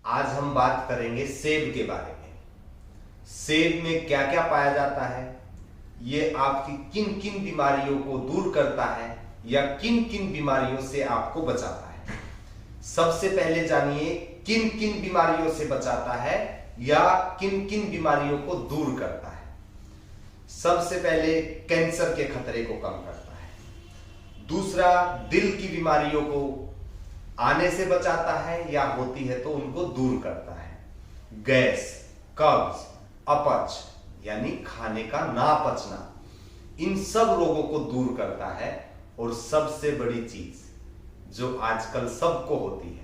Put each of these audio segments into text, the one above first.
आज हम बात करेंगे सेब के बारे में। सेब में क्या क्या पाया जाता है, ये आपकी किन किन बीमारियों को दूर करता है या किन किन बीमारियों से आपको बचाता है। सबसे पहले जानिए किन किन बीमारियों से बचाता है या किन किन बीमारियों को दूर करता है। सबसे पहले कैंसर के खतरे को कम करता है। दूसरा, दिल की बीमारियों को आने से बचाता है या होती है तो उनको दूर करता है। गैस, कब्ज, अपच यानी खाने का ना पचना, इन सब रोगों को दूर करता है। और सबसे बड़ी चीज जो आजकल सबको होती है,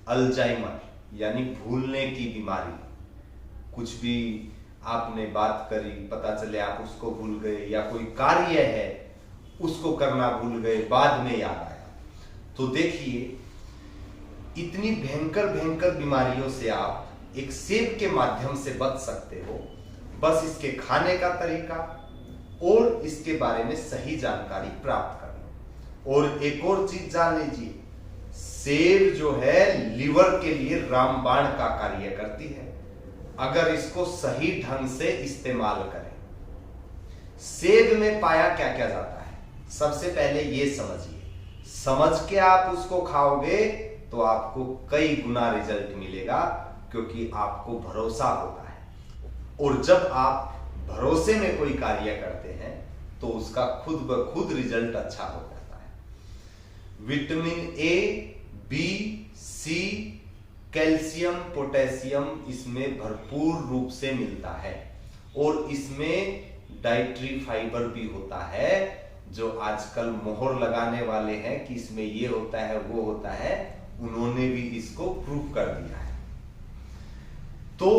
अल्जाइमर यानी भूलने की बीमारी। कुछ भी आपने बात करी, पता चले आप उसको भूल गए, या कोई कार्य है उसको करना भूल गए, बाद में याद आया। तो देखिए, इतनी भयंकर भयंकर बीमारियों से आप एक सेब के माध्यम से बच सकते हो। बस इसके खाने का तरीका और इसके बारे में सही जानकारी प्राप्त कर लो। और एक और चीज जान लीजिए, सेब जो है लिवर के लिए रामबाण का कार्य करती है अगर इसको सही ढंग से इस्तेमाल करें। सेब में पाया क्या क्या जाता है, सबसे पहले ये समझिए। समझ के आप उसको खाओगे तो आपको कई गुना रिजल्ट मिलेगा, क्योंकि आपको भरोसा होता है। और जब आप भरोसे में कोई कार्य करते हैं तो उसका खुद ब खुद रिजल्ट अच्छा हो जाता है। Vitamin A, B, C, calcium, potassium इसमें भरपूर रूप से मिलता है। और इसमें डाइटरी फाइबर भी होता है, जो आजकल मोहर लगाने वाले हैं कि इसमें ये होता है वो होता है, उन्होंने भी इसको प्रूव कर दिया है। तो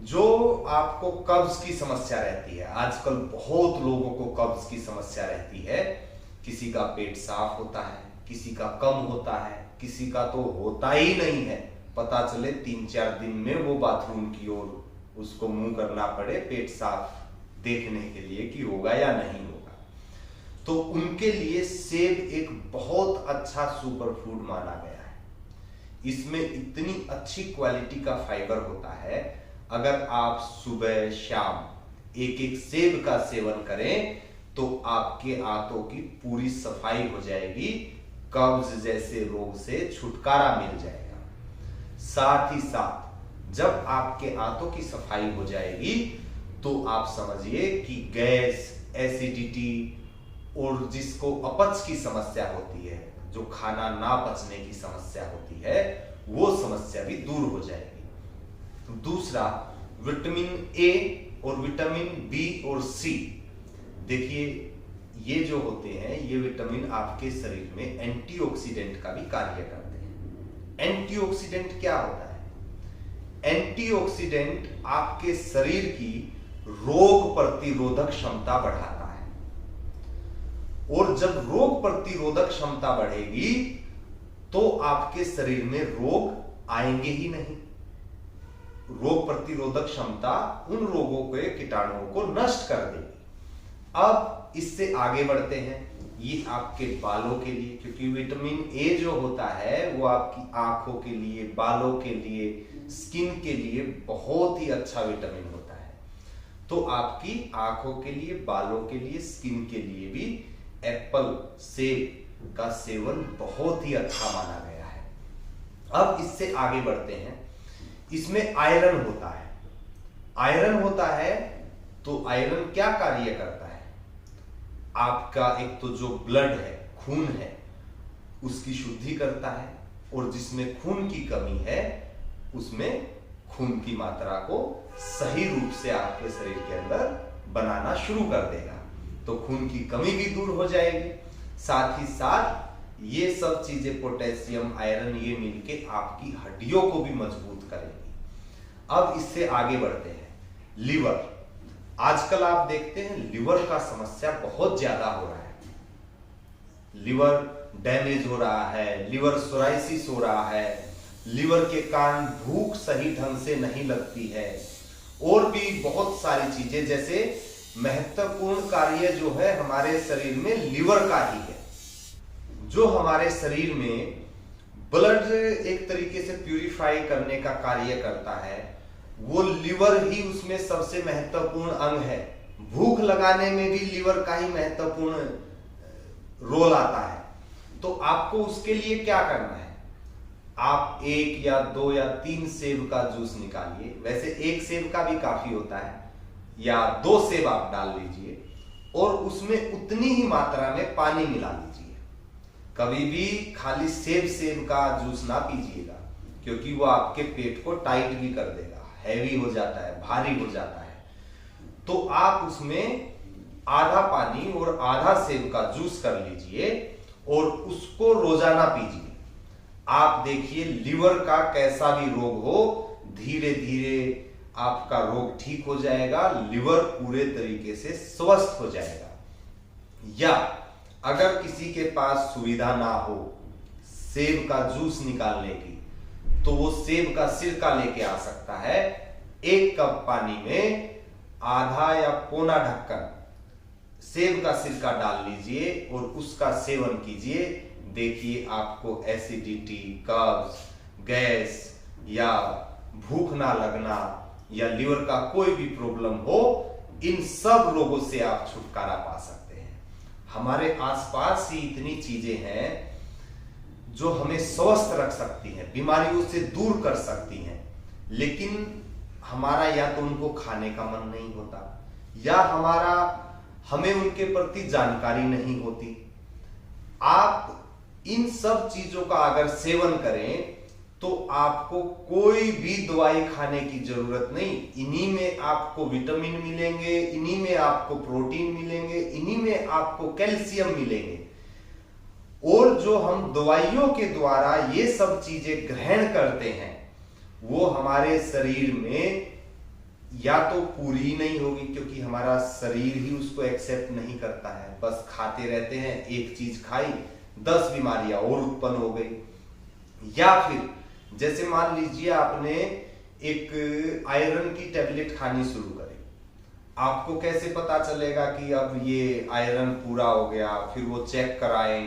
जो आपको कब्ज की समस्या रहती है, आजकल बहुत लोगों को कब्ज की समस्या रहती है। किसी का पेट साफ होता है, किसी का कम होता है, किसी का तो होता ही नहीं है। पता चले 3-4 दिन में वो बाथरूम की ओर उसको मुंह करना पड़े पेट साफ देखने के लिए कि होगा या नहीं होगा। तो उनके लिए सेब एक बहुत अच्छा सुपर फूड माना गया है। इसमें इतनी अच्छी क्वालिटी का फाइबर होता है, अगर आप सुबह शाम एक एक सेब का सेवन करें तो आपके आंतों की पूरी सफाई हो जाएगी, कब्ज जैसे रोग से छुटकारा मिल जाएगा। साथ ही साथ जब आपके आंतों की सफाई हो जाएगी तो आप समझिए कि गैस, एसिडिटी और जिसको अपच की समस्या होती है, जो खाना ना पचने की समस्या होती है, वो समस्या भी दूर हो जाएगी। दूसरा, विटामिन ए और विटामिन बी और सी। देखिए, ये जो होते हैं, ये विटामिन आपके शरीर में एंटीऑक्सीडेंट का भी कार्य करते हैं। एंटीऑक्सीडेंट क्या होता है? एंटीऑक्सीडेंट आपके शरीर की रोग प्रतिरोधक क्षमता बढ़ाता है। और जब रोग प्रतिरोधक क्षमता बढ़ेगी तो आपके शरीर में रोग आएंगे ही नहीं। रोग प्रतिरोधक क्षमता उन रोगों के कीटाणुओं को नष्ट कर देगी। अब इससे आगे बढ़ते हैं, ये आपके बालों के लिए, क्योंकि विटामिन ए जो होता है वो आपकी आंखों के लिए, बालों के लिए, स्किन के लिए बहुत ही अच्छा विटामिन होता है। तो आपकी आंखों के लिए, बालों के लिए, स्किन के लिए भी एप्पल, सेब का सेवन बहुत ही अच्छा माना गया है। अब इससे आगे बढ़ते हैं, इसमें आयरन होता है। आयरन होता है तो आयरन क्या कार्य करता है? आपका एक तो जो ब्लड है, खून है, उसकी शुद्धि करता है। और जिसमें खून की कमी है उसमें खून की मात्रा को सही रूप से आपके शरीर के अंदर बनाना शुरू कर देगा, तो खून की कमी भी दूर हो जाएगी। साथ ही साथ ये सब चीजें, पोटेशियम, आयरन, ये मिलके आपकी हड्डियों को भी मजबूत करेंगी। अब इससे आगे बढ़ते हैं, लिवर। आजकल आप देखते हैं लिवर का समस्या बहुत ज्यादा हो रहा है। लिवर डैमेज हो रहा है, लिवर सोराइसिस हो रहा है, लिवर के कारण भूख सही ढंग से नहीं लगती है, और भी बहुत सारी चीजें। जैसे महत्वपूर्ण कार्य जो है हमारे शरीर में लिवर का ही है, जो हमारे शरीर में ब्लड एक तरीके से प्यूरिफाई करने का कार्य करता है। वो लिवर ही उसमें सबसे महत्वपूर्ण अंग है। भूख लगाने में भी लिवर का ही महत्वपूर्ण रोल आता है। तो आपको उसके लिए क्या करना है, आप 1 या 2 या 3 सेब का जूस निकालिए। वैसे 1 सेब का भी काफी होता है, या 2 सेब आप डाल लीजिए और उसमें उतनी ही मात्रा में पानी मिला लीजिए। कभी भी खाली सेब का जूस ना पीजिएगा, क्योंकि वो आपके पेट को टाइट भी कर देगा, हैवी हो जाता है, भारी हो जाता है। तो आप उसमें आधा पानी और आधा सेब का जूस कर लीजिए और उसको रोजाना पीजिए। आप देखिए लिवर का कैसा भी रोग हो, धीरे धीरे आपका रोग ठीक हो जाएगा, लिवर पूरे तरीके से स्वस्थ हो जाएगा। या अगर किसी के पास सुविधा ना हो सेब का जूस निकालने की, तो वो सेब का सिरका लेके आ सकता है। 1 कप पानी में आधा या पौना ढक्कन सेब का सिरका डाल लीजिए और उसका सेवन कीजिए। देखिए आपको एसिडिटी, कब्ज, गैस या भूख ना लगना या लिवर का कोई भी प्रॉब्लम हो, इन सब रोगों से आप छुटकारा पा सकते हैं। हमारे आसपास ही इतनी चीजें हैं जो हमें स्वस्थ रख सकती हैं, बीमारियों से दूर कर सकती हैं, लेकिन हमारा या तो उनको खाने का मन नहीं होता, या हमें उनके प्रति जानकारी नहीं होती। आप इन सब चीजों का अगर सेवन करें तो आपको कोई भी दवाई खाने की जरूरत नहीं। इन्हीं में आपको विटामिन मिलेंगे, इन्हीं में आपको प्रोटीन मिलेंगे, इन्हीं में आपको कैल्शियम मिलेंगे। और जो हम दवाइयों के द्वारा ये सब चीजें ग्रहण करते हैं, वो हमारे शरीर में या तो पूरी नहीं होगी, क्योंकि हमारा शरीर ही उसको एक्सेप्ट नहीं करता है। बस खाते रहते हैं, एक चीज खाई 10 बीमारियां और उत्पन्न हो गई। या फिर जैसे मान लीजिए आपने एक आयरन की टैबलेट खानी शुरू करी, आपको कैसे पता चलेगा कि अब ये आयरन पूरा हो गया? फिर वो चेक कराएं,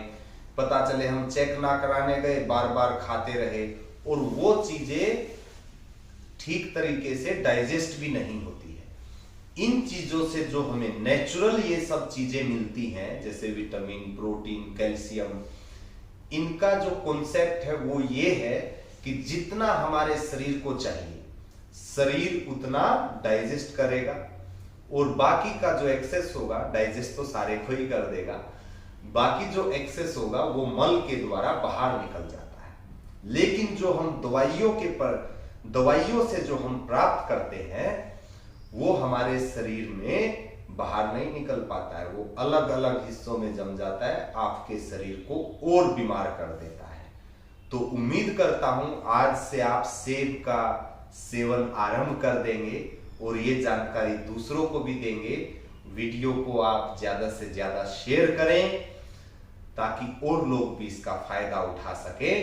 पता चले हम चेक ना कराने गए, बार बार खाते रहे और वो चीजें ठीक तरीके से डाइजेस्ट भी नहीं होती है। इन चीजों से जो हमें नेचुरल ये सब चीजें मिलती हैं, जैसे विटामिन, प्रोटीन, कैल्शियम, इनका जो कॉन्सेप्ट है वो ये है कि जितना हमारे शरीर को चाहिए, शरीर उतना डाइजेस्ट करेगा और बाकी का जो एक्सेस होगा, डाइजेस्ट तो सारे को ही कर देगा, बाकी जो एक्सेस होगा वो मल के द्वारा बाहर निकल जाता है। लेकिन जो हम दवाइयों से जो हम प्राप्त करते हैं, वो हमारे शरीर में बाहर नहीं निकल पाता है, वो अलग अलग हिस्सों में जम जाता है, आपके शरीर को और बीमार कर देता है। तो उम्मीद करता हूं आज से आप सेब का सेवन आरंभ कर देंगे और ये जानकारी दूसरों को भी देंगे। वीडियो को आप ज्यादा से ज्यादा शेयर करें ताकि और लोग भी इसका फायदा उठा सके।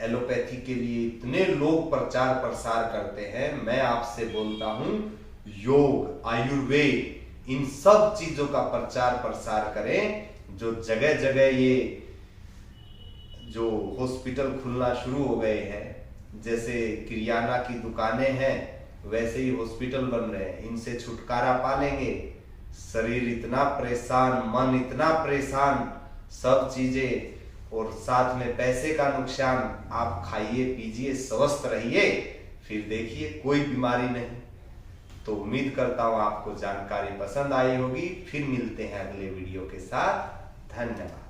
एलोपैथी के लिए इतने लोग प्रचार प्रसार करते हैं, मैं आपसे बोलता हूं योग, आयुर्वेद, इन सब चीजों का प्रचार प्रसार करें। जो जगह जगह ये जो हॉस्पिटल खुलना शुरू हो गए हैं, जैसे किरियाना की दुकानें हैं, वैसे ही हॉस्पिटल बन रहे हैं, इनसे छुटकारा पा लेंगे। शरीर इतना परेशान, मन इतना परेशान, सब चीजें और साथ में पैसे का नुकसान। आप खाइए, पीजिए, स्वस्थ रहिए, फिर देखिए कोई बीमारी नहीं। तो उम्मीद करता हूं आपको जानकारी पसंद आई होगी। फिर मिलते हैं अगले वीडियो के साथ। धन्यवाद।